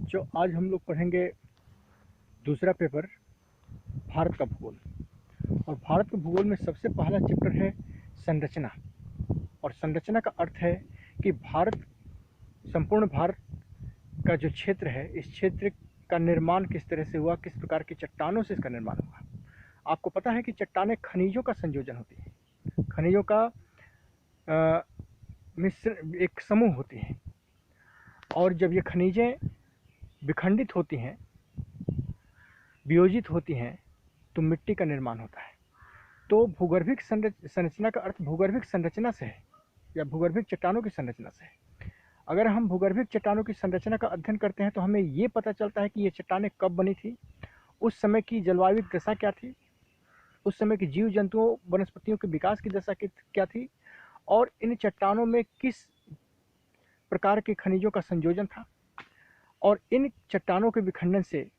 बच्चों, आज हम लोग पढ़ेंगे दूसरा पेपर भारत का भूगोल। और भारत के भूगोल में सबसे पहला चैप्टर है संरचना। और संरचना का अर्थ है कि भारत, संपूर्ण भारत का जो क्षेत्र है, इस क्षेत्र का निर्माण किस तरह से हुआ, किस प्रकार की चट्टानों से इसका निर्माण हुआ। आपको पता है कि चट्टानें खनिजों का संयोजन होती है, खनिजों का मिश्र एक समूह होती है। और जब ये खनिजें विखंडित होती हैं, वियोजित होती हैं, तो मिट्टी का निर्माण होता है। तो भूगर्भिक संरचना का अर्थ भूगर्भिक संरचना से है या भूगर्भिक चट्टानों की संरचना से है। अगर हम भूगर्भिक चट्टानों की संरचना का अध्ययन करते हैं तो हमें ये पता चलता है कि ये चट्टानें कब बनी थी, उस समय की जलवायु दशा क्या थी, उस समय की जीव जंतुओं वनस्पतियों के विकास की दशा क्या थी, और इन चट्टानों में किस प्रकार के खनिजों का संयोजन था। और इन चट्टानों के विखंडन से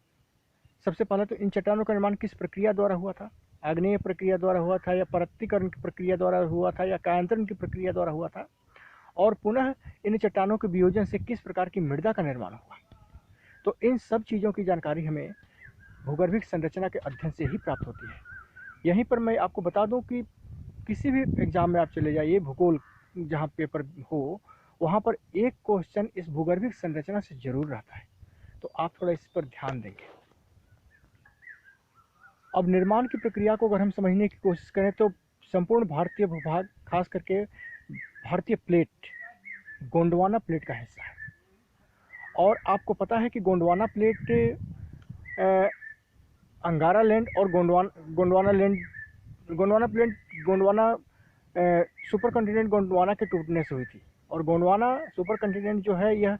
सबसे पहले तो इन चट्टानों का निर्माण किस प्रक्रिया द्वारा हुआ था, आग्नेय प्रक्रिया द्वारा हुआ था, या परत्तीकरण की प्रक्रिया द्वारा हुआ था, या कायांतरण की प्रक्रिया द्वारा हुआ था, और पुनः इन चट्टानों के वियोजन से किस प्रकार की मृदा का निर्माण हुआ। तो इन सब चीज़ों की जानकारी हमें भूगर्भिक संरचना के अध्ययन से ही प्राप्त होती है। यहीं पर मैं आपको बता दूं कि किसी भी एग्जाम में आप चले जाइए, भूगोल जहाँ पेपर हो, वहाँ पर एक क्वेश्चन इस भूगर्भिक संरचना से जरूर रहता है। तो आप थोड़ा इस पर ध्यान देंगे। अब निर्माण की प्रक्रिया को अगर हम समझने की कोशिश करें तो संपूर्ण भारतीय भूभाग, खास करके भारतीय प्लेट, गोंडवाना प्लेट का हिस्सा है। और आपको पता है कि गोंडवाना प्लेट अंगारा लैंड और गोंडवाना सुपर कंटिनेंट गोंडवाना के टूटने से हुई थी। और गोंडवाना सुपर कंटिनेंट जो है, यह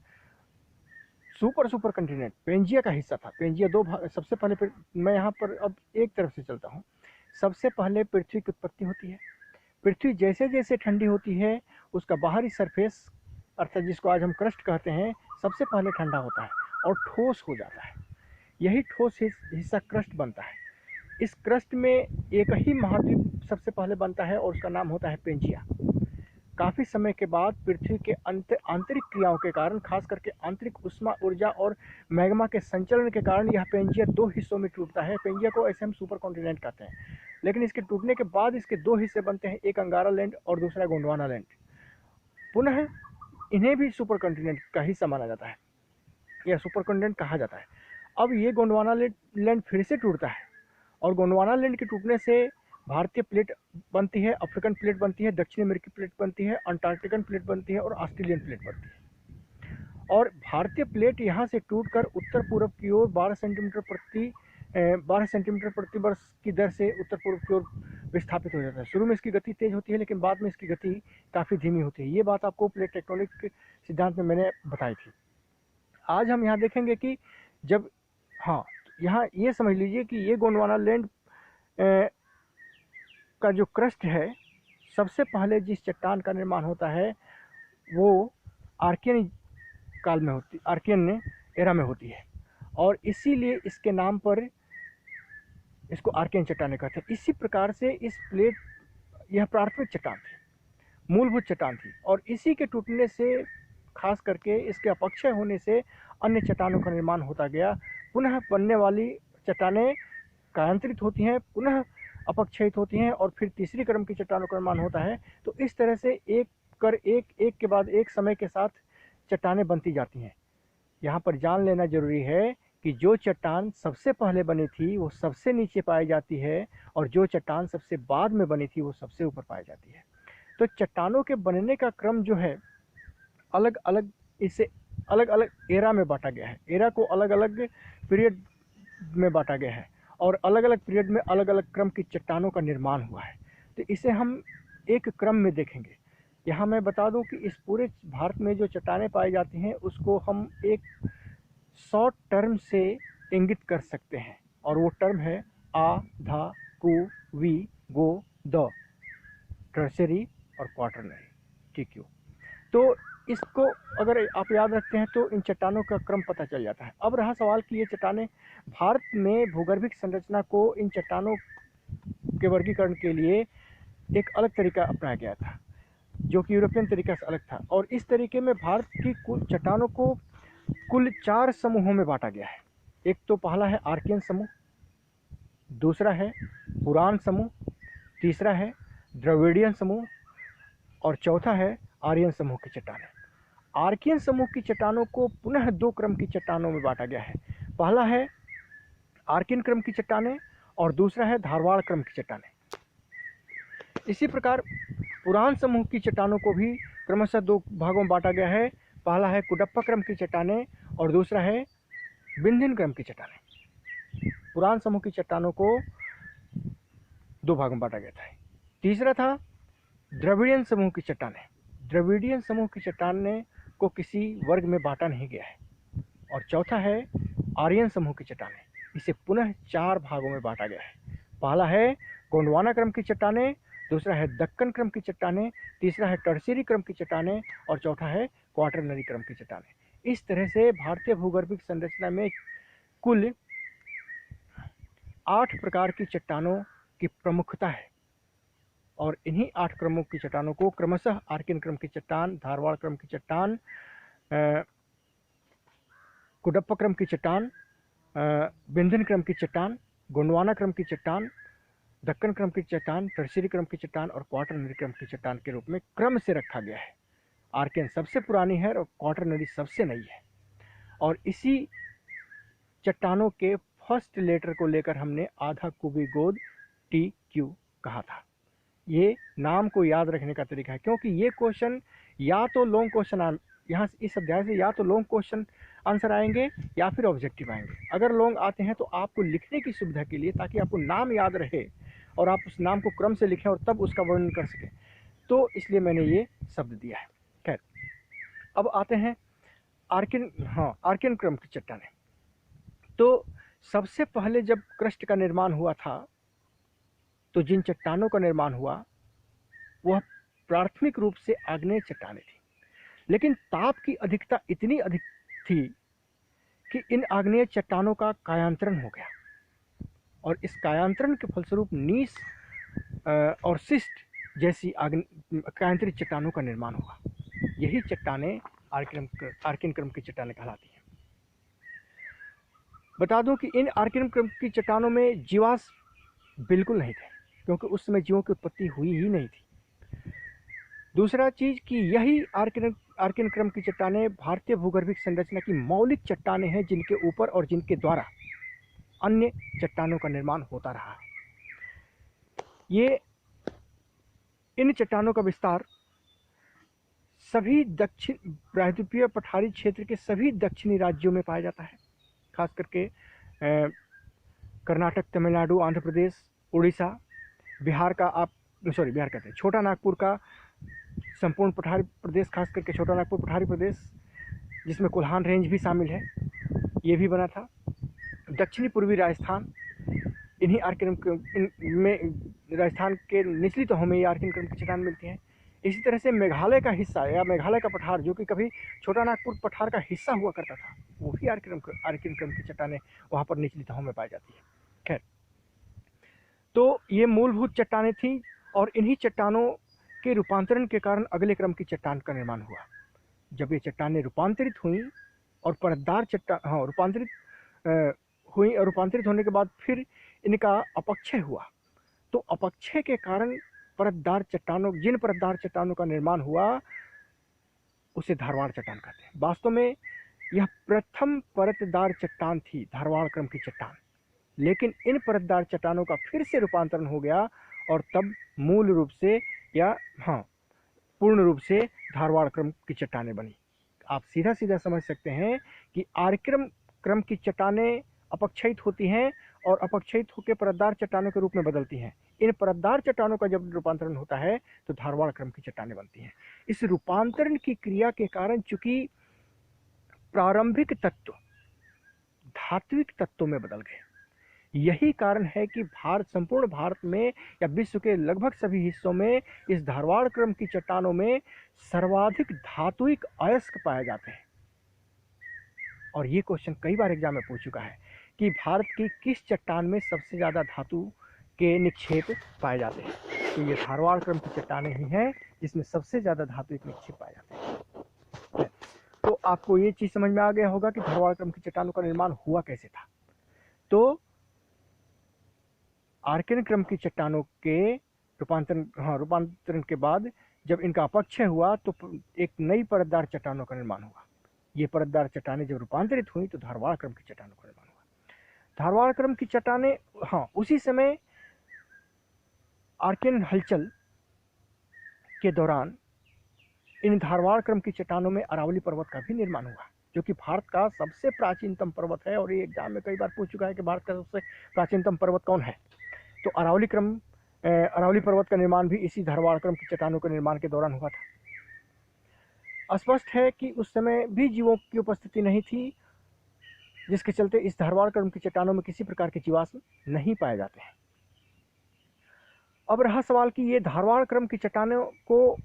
सुपर कंटिनेंट पेंजिया का हिस्सा था। पेंजिया दो सबसे पहले, मैं यहाँ पर अब एक तरफ से चलता हूँ। सबसे पहले पृथ्वी की उत्पत्ति होती है। पृथ्वी जैसे जैसे ठंडी होती है, उसका बाहरी सरफेस, अर्थात जिसको आज हम क्रस्ट कहते हैं, सबसे पहले ठंडा होता है और ठोस हो जाता है। यही ठोस हिस्सा क्रस्ट बनता है। इस क्रस्ट में एक ही महाद्वीप सबसे पहले बनता है और उसका नाम होता है पेंजिया। काफ़ी समय के बाद पृथ्वी के आंतरिक क्रियाओं के कारण, खास करके आंतरिक उष्मा ऊर्जा और मैग्मा के संचलन के कारण, यह पेंजिया दो हिस्सों में टूटता है। पेंजिया को ऐसे हम सुपर कॉन्टिनेंट कहते हैं। लेकिन इसके टूटने के बाद इसके दो हिस्से बनते हैं, एक अंगारा लैंड और दूसरा गोंडवाना लैंड। पुनः इन्हें भी सुपर कॉन्टिनेंट का हिस्सा माना जाता है या सुपर कॉन्टिनेंट कहा जाता है। अब ये गोंडवाना लैंड फिर से टूटता है और गोंडवाना लैंड के टूटने से भारतीय प्लेट बनती है, अफ्रीकन प्लेट बनती है, दक्षिण अमेरिकी प्लेट बनती है, अंटार्कटिकन प्लेट बनती है और ऑस्ट्रेलियन प्लेट बनती है। और भारतीय प्लेट यहाँ से टूटकर उत्तर पूर्व की ओर 12 सेंटीमीटर प्रति वर्ष की दर से उत्तर पूर्व की ओर विस्थापित हो जाता है। शुरू में इसकी गति तेज होती है, लेकिन बाद में इसकी गति काफ़ी धीमी होती है। ये बात आपको प्लेट टेक्टोनिक के सिद्धांत में मैंने बताई थी। आज हम यहाँ देखेंगे कि जब, हाँ, यहाँ ये समझ लीजिए कि ये गोंडवाना लैंड का जो क्रस्ट है, सबसे पहले जिस चट्टान का निर्माण होता है वो आर्कियन काल में होती, आर्कियन एरा में होती है। और इसीलिए इसके नाम पर इसको आर्कियन चट्टानें कहते हैं। इसी प्रकार से इस प्लेट, यह प्राथमिक चट्टान थी, मूलभूत चट्टान थी। और इसी के टूटने से, खास करके इसके अपक्षय होने से, अन्य चट्टानों का निर्माण होता गया। पुनः बनने वाली चट्टानें कायांतरित होती हैं, पुनः अपक्षयित होती हैं, और फिर तीसरी क्रम की चट्टानों का निर्माण होता है। तो इस तरह से एक के बाद एक समय के साथ चट्टानें बनती जाती हैं। यहाँ पर जान लेना जरूरी है कि जो चट्टान सबसे पहले बनी थी वो सबसे नीचे पाई जाती है, और जो चट्टान सबसे बाद में बनी थी वो सबसे ऊपर पाई जाती है। तो चट्टानों के बनने का क्रम जो है, अलग अलग, इसे अलग अलग एरा में बांटा गया है। एरा को अलग अलग पीरियड में बांटा गया है और अलग अलग पीरियड में अलग अलग क्रम की चट्टानों का निर्माण हुआ है। तो इसे हम एक क्रम में देखेंगे। यहाँ मैं बता दूं कि इस पूरे भारत में जो चट्टानें पाई जाती हैं उसको हम एक शॉर्ट टर्म से इंगित कर सकते हैं, और वो टर्म है आ, धा, कु, वी, गो, द, टर्शरी और क्वाटरनरी, TQ। तो इसको अगर आप याद रखते हैं तो इन चट्टानों का क्रम पता चल जाता है। अब रहा सवाल कि ये चट्टानें, भारत में भूगर्भिक संरचना को इन चट्टानों के वर्गीकरण के लिए एक अलग तरीका अपनाया गया था, जो कि यूरोपियन तरीका से अलग था। और इस तरीके में भारत की कुल चट्टानों को कुल 4 समूहों में बांटा गया है। एक तो पहला है आर्कियन समूह, दूसरा है पुराण समूह, तीसरा है द्रविडियन समूह और चौथा है आर्यन समूह की चट्टानें। आर्कियन समूह की चट्टानों को पुनः 2 क्रम की चट्टानों में बांटा गया है। पहला है आर्कियन क्रम की चट्टानें और दूसरा है धारवाड़ क्रम की चट्टानें। इसी प्रकार पुराण समूह की चट्टानों को भी क्रमशः 2 भागों में बांटा गया है। पहला है कुडप्पा क्रम की चट्टानें और दूसरा है विंध्यन क्रम की चट्टानें। पुराण समूह की चट्टानों को 2 भागों में बांटा गया था। तीसरा था द्रविडियन समूह की चट्टानें। द्रविडियन समूह की चट्टानें को किसी वर्ग में बांटा नहीं गया है। और चौथा है आर्यन समूह की चट्टानें। इसे पुनः 4 भागों में बांटा गया है। पहला है गोंडवाना क्रम की चट्टानें, दूसरा है दक्कन क्रम की चट्टानें, तीसरा है टर्शियरी क्रम की चट्टानें और चौथा है क्वाटरनरी क्रम की चट्टानें। इस तरह से भारतीय भूगर्भिक संरचना में कुल 8 प्रकार की चट्टानों की प्रमुखता है और इन्हीं 8 क्रमों की चट्टानों को क्रमशः आर्कियन क्रम की चट्टान, धारवाड़ क्रम की चट्टान, कुडप्पा क्रम की चट्टान, विंध्यन क्रम की चट्टान, गोंडवाना क्रम की चट्टान, दक्कन क्रम की चट्टान, टर्शियरी क्रम की चट्टान और क्वाटरनरी क्रम की चट्टान के रूप में क्रम से रखा गया है। आर्कियन सबसे पुरानी है और क्वाटरनरी सबसे नई है। और इसी चट्टानों के फर्स्ट लेटर को लेकर हमने आधा कुबी गोद TQ कहा था। ये नाम को याद रखने का तरीका है, क्योंकि ये क्वेश्चन या तो लॉन्ग क्वेश्चन यहाँ इस अध्याय से या तो लॉन्ग क्वेश्चन आंसर आएंगे या फिर ऑब्जेक्टिव आएंगे। अगर लॉन्ग आते हैं तो आपको लिखने की सुविधा के लिए, ताकि आपको नाम याद रहे और आप उस नाम को क्रम से लिखें और तब उसका वर्णन कर सकें, तो इसलिए मैंने ये शब्द दिया है। खैर, अब आते हैं आर्कियन क्रम की चट्टानें। तो सबसे पहले जब क्रस्ट का निर्माण हुआ था तो जिन चट्टानों का निर्माण हुआ वह प्राथमिक रूप से आग्नेय चट्टानें थी, लेकिन ताप की अधिकता इतनी अधिक थी कि इन आग्नेय चट्टानों का कायांतरण हो गया और इस कायांतरण के फलस्वरूप नीस और सिस्ट जैसी कायांतरित चट्टानों का निर्माण हुआ। यही चट्टानें आर्कियन क्रम की चट्टानें कहलाती हैं। बता दूं कि इन आर्कियन क्रम की चट्टानों में जीवाश्म बिल्कुल नहीं थे, क्योंकि उस समय जीवों की उत्पत्ति हुई ही नहीं थी। दूसरा चीज़ कि यही आर्कियन क्रम की चट्टानें भारतीय भूगर्भिक संरचना की मौलिक चट्टानें हैं, जिनके ऊपर और जिनके द्वारा अन्य चट्टानों का निर्माण होता रहा। इन चट्टानों का विस्तार सभी दक्षिण प्रायद्वीपीय पठारी क्षेत्र के सभी दक्षिणी राज्यों में पाया जाता है, खास करके कर्नाटक, तमिलनाडु, आंध्र प्रदेश, उड़ीसा, बिहार कहते हैं छोटा नागपुर का संपूर्ण पठारी प्रदेश, खास करके छोटा नागपुर पठारी प्रदेश जिसमें कोल्हान रेंज भी शामिल है, ये भी बना था। दक्षिणी पूर्वी राजस्थान, इन्हीं आर्कियन में राजस्थान के निचली तहों में ये आर्कियन क्रम की चट्टान मिलती हैं। इसी तरह से मेघालय का हिस्सा या मेघालय का पठार, जो कि कभी छोटा नागपुर पठार का हिस्सा हुआ करता था, वो भी आर्कियन क्रम की चट्टानें वहाँ पर निचली तहों में पाई जाती है। खैर, तो ये मूलभूत चट्टानें थी और इन्हीं चट्टानों के रूपांतरण के कारण अगले क्रम की चट्टान का निर्माण हुआ। जब ये चट्टानें रूपांतरित हुई और परतदार रूपांतरित होने के बाद फिर इनका अपक्षय हुआ, तो अपक्षय के कारण जिन परतदार चट्टानों का निर्माण हुआ उसे धारवाड़ चट्टान कहते हैं। वास्तव में यह प्रथम परतदार चट्टान थी, धारवाड़ क्रम की चट्टान, लेकिन इन परतदार चट्टानों का फिर से रूपांतरण हो गया और तब मूल रूप से पूर्ण रूप से धारवाड़ क्रम की चट्टानें बनी। आप सीधा सीधा समझ सकते हैं कि आर्कियन क्रम की चट्टानें अपक्षयित होती हैं और अपक्षयित होकर परतदार चट्टानों के रूप में बदलती हैं। इन परतदार चट्टानों का जब रूपांतरण होता है तो धारवाड़ क्रम की चट्टानें बनती हैं। इस रूपांतरण की क्रिया के कारण चूंकि प्रारंभिक तत्व धात्विक तत्वों में बदल गए, यही कारण है कि संपूर्ण भारत में या विश्व के लगभग सभी हिस्सों में इस धारवाड़ क्रम की चट्टानों में सर्वाधिक धात्विक अयस्क पाए जाते हैं। और ये क्वेश्चन कई बार एग्जाम में पूछ चुका है कि भारत की किस चट्टान में सबसे ज़्यादा धातु के निक्षेप पाए जाते हैं, तो ये धारवाड़ क्रम की चट्टानें ही हैं जिसमें सबसे ज़्यादा धात्विक निक्षेप पाए जाते हैं। तो आपको ये चीज़ समझ में आ गया होगा कि धारवाड़ क्रम की चट्टानों का निर्माण हुआ कैसे था। तो आर्कियन क्रम की चट्टानों के रूपांतरण के बाद जब इनका अपक्षय हुआ तो एक नई परतदार चट्टानों का निर्माण हुआ। ये परतदार चट्टानें जब रूपांतरित हुई तो धारवाड़ क्रम की चट्टानों का निर्माण हुआ। धारवाड़ क्रम की चट्टानें, उसी समय आर्कियन हलचल के दौरान इन धारवाड़ क्रम की चट्टानों में अरावली पर्वत का भी निर्माण हुआ, जो कि भारत का सबसे प्राचीनतम पर्वत है। और ये एग्जाम में कई बार पूछ चुका है कि भारत का सबसे प्राचीनतम पर्वत कौन है। तो अरावली पर्वत का निर्माण भी इसी धारवाड़ क्रम की चट्टानों के निर्माण के दौरान हुआ था। स्पष्ट है कि उस समय भी जीवों की उपस्थिति नहीं थी, जिसके चलते इस धारवाड़ क्रम की चट्टानों में किसी प्रकार के जीवाश्म नहीं पाए जाते हैं। अब रहा सवाल कि ये धारवाड़ क्रम की चट्टानों को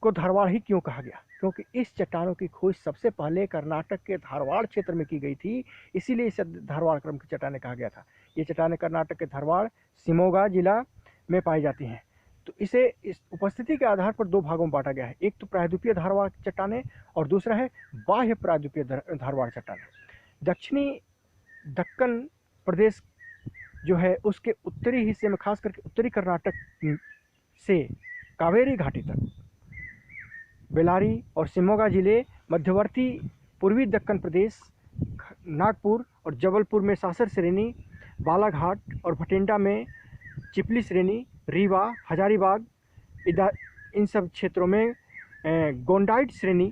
धारवाड़ ही क्यों कहा गया, क्योंकि इस चट्टानों की खोज सबसे पहले कर्नाटक के धारवाड़ क्षेत्र में की गई थी, इसीलिए इसे धारवाड़ क्रम की चट्टानें कहा गया था। ये चट्टानें कर्नाटक के धारवाड़ शिमोगा जिला में पाई जाती हैं। तो इसे इस उपस्थिति के आधार पर दो भागों में बांटा गया है, एक तो प्रायद्वीपीय धारवाड़ चट्टानें और दूसरा है बाह्य प्रायद्वीपीय धारवाड़ चट्टानें। दक्षिणी दक्कन प्रदेश जो है उसके उत्तरी हिस्से में, खास करके उत्तरी कर्नाटक से कावेरी घाटी तक, बेलारी और शिमोगा जिले, मध्यवर्ती पूर्वी दक्कन प्रदेश, नागपुर और जबलपुर में सासर श्रेणी, बालाघाट और भटिंडा में चिपली श्रेणी, रीवा, हजारीबाग, इन सब क्षेत्रों में गोंडाइट श्रेणी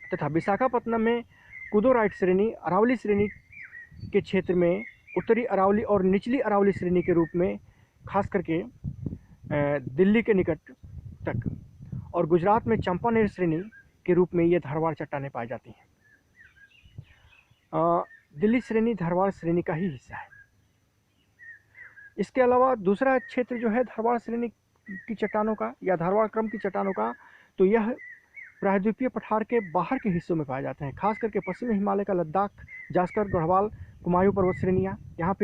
तथा विशाखापत्तनम में कुदोराइट श्रेणी, अरावली श्रेणी के क्षेत्र में उत्तरी अरावली और निचली अरावली श्रेणी के रूप में, खास करके दिल्ली के निकट तक, और गुजरात में चंपानेर श्रेणी के रूप में ये धारवाड़ चट्टानें पाई जाती हैं। दिल्ली श्रेणी धारवाड़ श्रेणी का ही हिस्सा है। इसके अलावा दूसरा क्षेत्र जो है धारवाड़ श्रेणी की चट्टानों का या धारवाड़ क्रम की चट्टानों का, तो यह प्रायद्वीपीय पठार के बाहर के हिस्सों में पाए जाते हैं, खास करके पश्चिमी हिमालय का लद्दाख, जास्कर, गढ़वाल, कुमायूं पर्वत श्रेणियाँ, यहाँ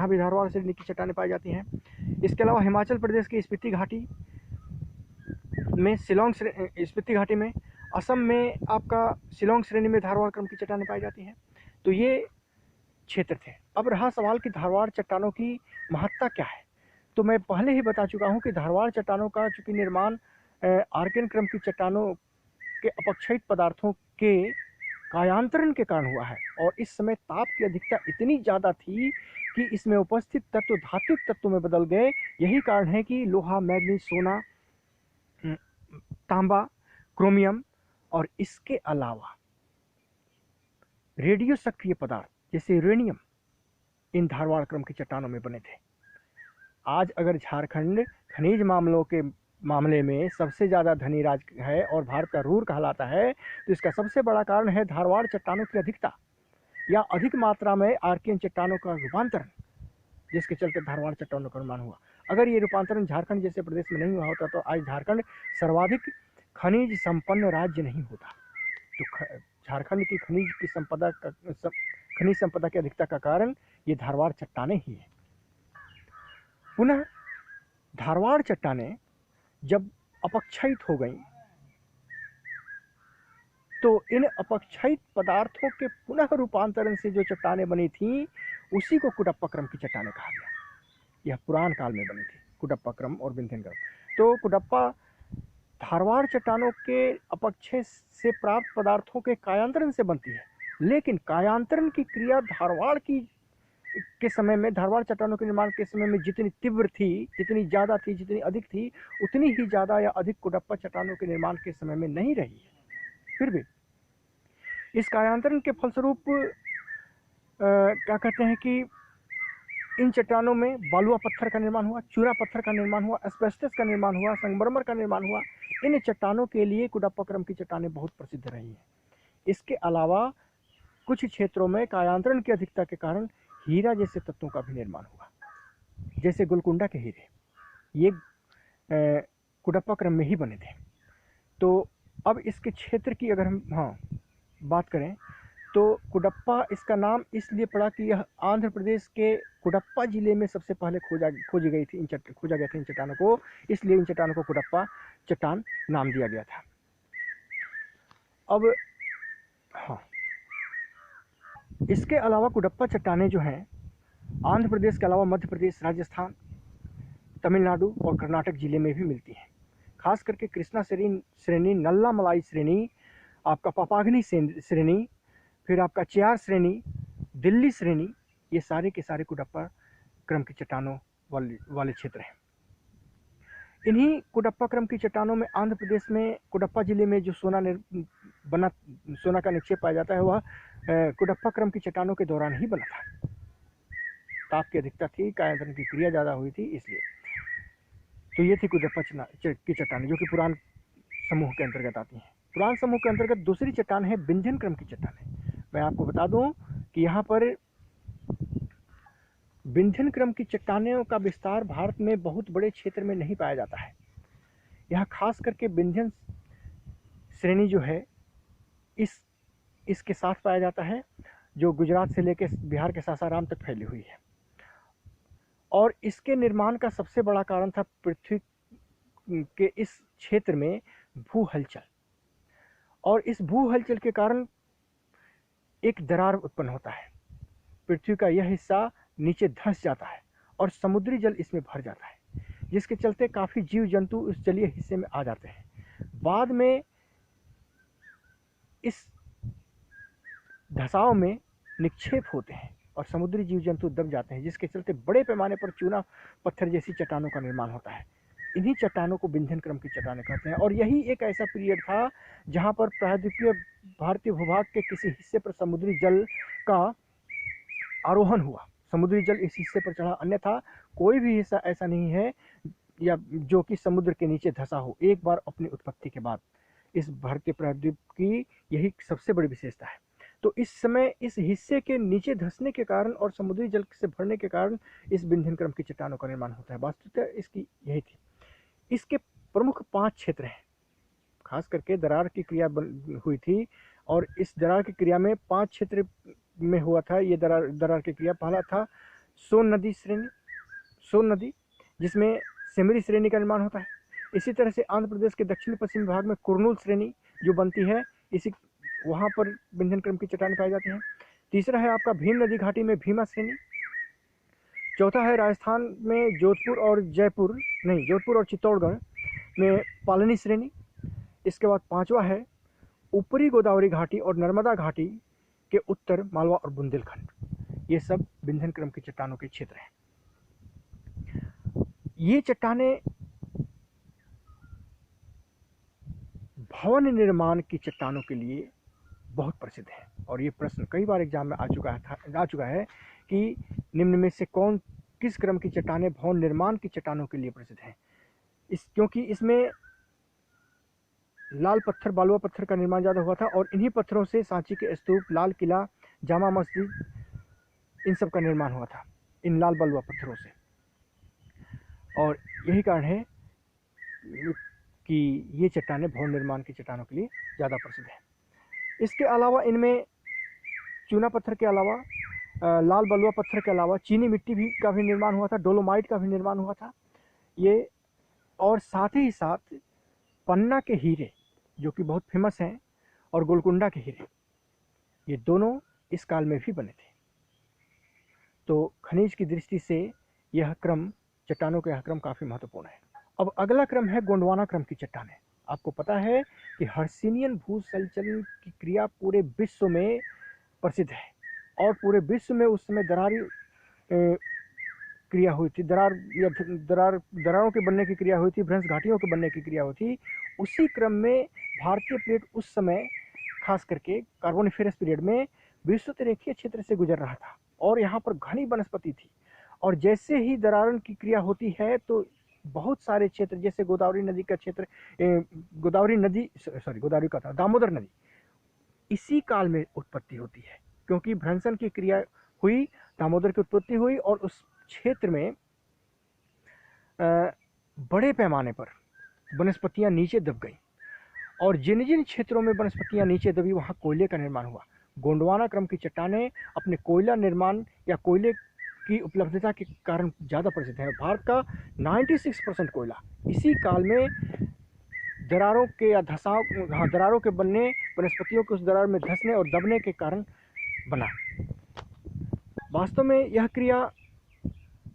भी धारवाड़ श्रेणी की चट्टानें पाई जाती हैं। इसके अलावा हिमाचल प्रदेश की स्पीति घाटी में, स्पीति घाटी में, असम में आपका शिलोंग श्रेणी में धारवाड़ क्रम की चट्टानें पाई जाती हैं। तो ये क्षेत्र थे। अब रहा सवाल कि धारवाड़ चट्टानों की महत्ता क्या है, तो मैं पहले ही बता चुका हूँ कि धारवाड़ चट्टानों का चूँकि निर्माण आर्कियन क्रम की चट्टानों के अपक्षयित पदार्थों के कायांतरण के कारण हुआ है, और इस समय ताप की अधिकता इतनी ज़्यादा थी कि इसमें उपस्थित तत्व धात्विक तत्वों में बदल गए। यही कारण है कि लोहा, मैग्नीज, सोना, तांबा, क्रोमियम और इसके अलावा रेडियो सक्रिय पदार्थ जैसे यूरेनियम इन धारवाड़ क्रम की चट्टानों में बने थे। आज अगर झारखंड खनिज मामले में सबसे ज़्यादा धनी राज्य है और भारत का रूर कहलाता है, तो इसका सबसे बड़ा कारण है धारवाड़ चट्टानों की अधिकता या अधिक मात्रा में आर्कियन चट्टानों का रूपांतरण, जिसके चलते धारवाड़ चट्टानों का निर्माण हुआ। अगर ये रूपांतरण झारखंड जैसे प्रदेश में नहीं हुआ होता तो आज झारखंड सर्वाधिक खनिज संपन्न राज्य नहीं होता। तो झारखंड की खनिज संपदा की अधिकता का कारण ये धारवाड़ चट्टानें ही है। पुनः धारवाड़ चट्टानें जब अपक्षयित हो गई तो इन अपक्षयित पदार्थों के पुनः रूपांतरण से जो चट्टानें बनी थी उसी को कुडप्पा क्रम की चट्टानें कहा गया। यह पुरान काल में बनी थी, कुडप्पा क्रम और विंध्यन क्रम। तो कुडप्पा धारवाड़ चट्टानों के अपक्षय से प्राप्त पदार्थों के कायांतरण से बनती है, लेकिन कायांतरण की क्रिया धारवाड़ के समय में, धारवाड़ चट्टानों के निर्माण के समय में जितनी तीव्र थी, जितनी ज़्यादा थी, जितनी अधिक थी, उतनी ही ज़्यादा या अधिक कुडप्पा चट्टानों के निर्माण के समय में नहीं रही है। फिर भी इस कायांतरण के फलस्वरूप क्या कहते हैं कि इन चट्टानों में बालुआ पत्थर का निर्माण हुआ, चूरा पत्थर का निर्माण हुआ, एस्बेस्टस का निर्माण हुआ, संगमरमर का निर्माण हुआ। इन चट्टानों के लिए कुडप्पा क्रम की चट्टानें बहुत प्रसिद्ध रही हैं। इसके अलावा कुछ क्षेत्रों में कायांतरण की अधिकता के कारण हीरा जैसे तत्वों का भी निर्माण हुआ, जैसे गोलकुंडा के हीरे, ये कुडप्पा क्रम में ही बने थे। तो अब इसके क्षेत्र की अगर हम बात करें तो कुडप्पा इसका नाम इसलिए पड़ा कि यह आंध्र प्रदेश के कुडप्पा जिले में सबसे पहले खोजा गया था इन चट्टानों को, इसलिए इन चट्टानों को कुडप्पा चट्टान नाम दिया गया था। अब हाँ, इसके अलावा कुडप्पा चट्टानें जो हैं आंध्र प्रदेश के अलावा मध्य प्रदेश, राजस्थान, तमिलनाडु और कर्नाटक जिले में भी मिलती हैं। खास करके कृष्णा श्रेणी, नल्ला मलाई श्रेणी, आपका पापाग्नि श्रेणी, फिर आपका चेयार श्रेणी, दिल्ली श्रेणी, ये सारे के सारे कुडप्पा क्रम की चट्टानों वाले क्षेत्र हैं। इन्हीं कुडप्पा क्रम की चट्टानों में आंध्र प्रदेश में कुडप्पा जिले में जो सोना का निक्षेप पाया जाता है वह कुडप्पा क्रम की चट्टानों के दौरान ही बना था। ताप की अधिकता थी, कायांतरण की क्रिया ज़्यादा हुई थी, इसलिए। तो ये थी कुडप्पा की चट्टानें जो कि पुराण समूह के अंतर्गत आती हैं। पुराण समूह के अंतर्गत दूसरी चट्टान है विंध्यन क्रम की चट्टानें। मैं आपको बता दूं कि यहाँ पर विंध्यन क्रम की चट्टानों का विस्तार भारत में बहुत बड़े क्षेत्र में नहीं पाया जाता है। यहाँ खास करके विंध्यन श्रेणी जो है इसके साथ पाया जाता है, जो गुजरात से लेकर बिहार के सासाराम तक फैली हुई है। और इसके निर्माण का सबसे बड़ा कारण था पृथ्वी के इस क्षेत्र में भू हलचल, और इस भू हलचल के कारण एक दरार उत्पन्न होता है। पृथ्वी का यह हिस्सा नीचे धंस जाता है और समुद्री जल इसमें भर जाता है, जिसके चलते काफ़ी जीव जंतु उस जलीय हिस्से में आ जाते हैं। बाद में इस धसाव में निक्षेप होते हैं और समुद्री जीव जंतु दब जाते हैं, जिसके चलते बड़े पैमाने पर चूना पत्थर जैसी चट्टानों का निर्माण होता है। इन्हीं चट्टानों को विंध्यन क्रम की चट्टानें कहते हैं। और यही एक ऐसा पीरियड था जहां पर प्रायद्वीपीय भारतीय भूभाग के किसी हिस्से पर समुद्री जल का आरोहण हुआ, समुद्री जल इस हिस्से पर चढ़ा, अन्यथा कोई भी हिस्सा ऐसा नहीं है या जो कि समुद्र के नीचे धंसा हो एक बार अपनी उत्पत्ति के बाद। इस भारतीय प्रायद्वीप की यही सबसे बड़ी विशेषता है। तो इस समय इस हिस्से के नीचे धंसने के कारण और समुद्री जल से भरने के कारण इस विंध्यन क्रम की चट्टानों का निर्माण होता है। वास्तविकता इसकी यही थी। इसके प्रमुख 5 क्षेत्र हैं। खास करके दरार की क्रिया हुई थी और इस दरार की क्रिया में 5 क्षेत्र में हुआ था। ये दरार की क्रिया पहला था सोन नदी, जिसमें सिमरी श्रेणी का निर्माण होता है। इसी तरह से आंध्र प्रदेश के दक्षिण पश्चिम भाग में कुरनूल श्रेणी जो बनती है, इसी वहाँ पर विंध्यन क्रम की चट्टानें पाई जाती हैं। तीसरा है आपका भीम नदी घाटी में भीमा श्रेणी। चौथा है राजस्थान में जोधपुर और चित्तौड़गढ़ में पालनी श्रेणी। इसके बाद 5वां है ऊपरी गोदावरी घाटी और नर्मदा घाटी के उत्तर मालवा और बुंदेलखंड। ये सब विंध्यन क्रम की चट्टानों के क्षेत्र हैं। ये चट्टानें भवन निर्माण की चट्टानों के लिए बहुत प्रसिद्ध है। और ये प्रश्न कई बार एग्जाम में आ चुका है कि निम्न में से किस क्रम की चट्टानें भवन निर्माण की चट्टानों के लिए प्रसिद्ध हैं। क्योंकि इसमें लाल पत्थर, बालुआ पत्थर का निर्माण ज़्यादा हुआ था और इन्हीं पत्थरों से सांची के स्तूप, लाल किला, जामा मस्जिद, इन सब का निर्माण हुआ था, इन लाल बालुआ पत्थरों से। और यही कारण है कि ये चट्टानें भवन निर्माण की चट्टानों के लिए ज़्यादा प्रसिद्ध है। इसके अलावा इनमें चूना पत्थर के अलावा, लाल बलुआ पत्थर के अलावा चीनी मिट्टी का भी निर्माण हुआ था, डोलोमाइट का भी निर्माण हुआ था ये। और साथ ही साथ पन्ना के हीरे जो कि बहुत फेमस हैं, और गोलकुंडा के हीरे, ये दोनों इस काल में भी बने थे। तो खनिज की दृष्टि से यह क्रम, चट्टानों का यह क्रम काफ़ी महत्वपूर्ण है। अब अगला क्रम है गोंडवाना क्रम की चट्टानें। आपको पता है कि हर्सिनियन भूसंचलन की क्रिया पूरे विश्व में प्रसिद्ध है और पूरे विश्व में उस समय दरारी क्रिया हुई थी, दरारों के बनने की क्रिया हुई थी, भ्रंश घाटियों के बनने की क्रिया हुई थी। उसी क्रम में भारतीय प्लेट उस समय खास करके कार्बोनिफेरस पीरियड में विषुवतरेखीय क्षेत्र से गुजर रहा था और यहाँ पर घनी वनस्पति थी। और जैसे ही दरारण की क्रिया होती है तो बहुत सारे क्षेत्र, जैसे गोदावरी नदी का क्षेत्र, दामोदर नदी, इसी काल में उत्पत्ति होती है, क्योंकि भ्रंशन की क्रिया हुई, दामोदर की उत्पत्ति हुई और उस क्षेत्र में बड़े पैमाने पर वनस्पतियां नीचे दब गई। और जिन जिन क्षेत्रों में वनस्पतियां नीचे दबी वहां कोयले का निर्माण हुआ। गोंडवाना क्रम की चट्टानें अपने कोयला निर्माण या कोयले की उपलब्धता के कारण ज़्यादा प्रसिद्ध है। भारत का 96% कोयला इसी काल में दरारों के या दरारों के बनने, वनस्पतियों के उस दरार में धंसने और दबने के कारण बना। वास्तव में यह क्रिया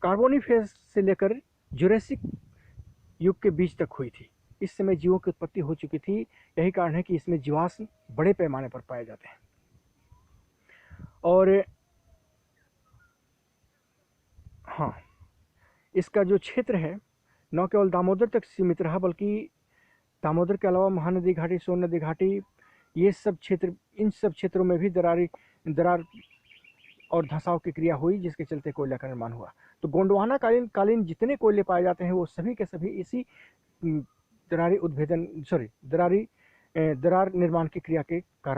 कार्बोनिफेरस से लेकर जुरेसिक युग के बीच तक हुई थी। इस समय जीवों की उत्पत्ति हो चुकी थी। यही कारण है कि इसमें जीवाश्म बड़े पैमाने पर पाए जाते हैं। और हाँ, इसका जो क्षेत्र है न केवल दामोदर तक सीमित रहा, बल्कि दामोदर के अलावा महानदी घाटी, सोन नदी घाटी, ये सब क्षेत्र, इन सब क्षेत्रों में भी दरार और धंसाव की क्रिया हुई, जिसके चलते कोयला का निर्माण हुआ। तो गोंडवाना कालीन जितने कोयले पाए जाते हैं वो सभी के सभी इसी दरार निर्माण की क्रिया के कारण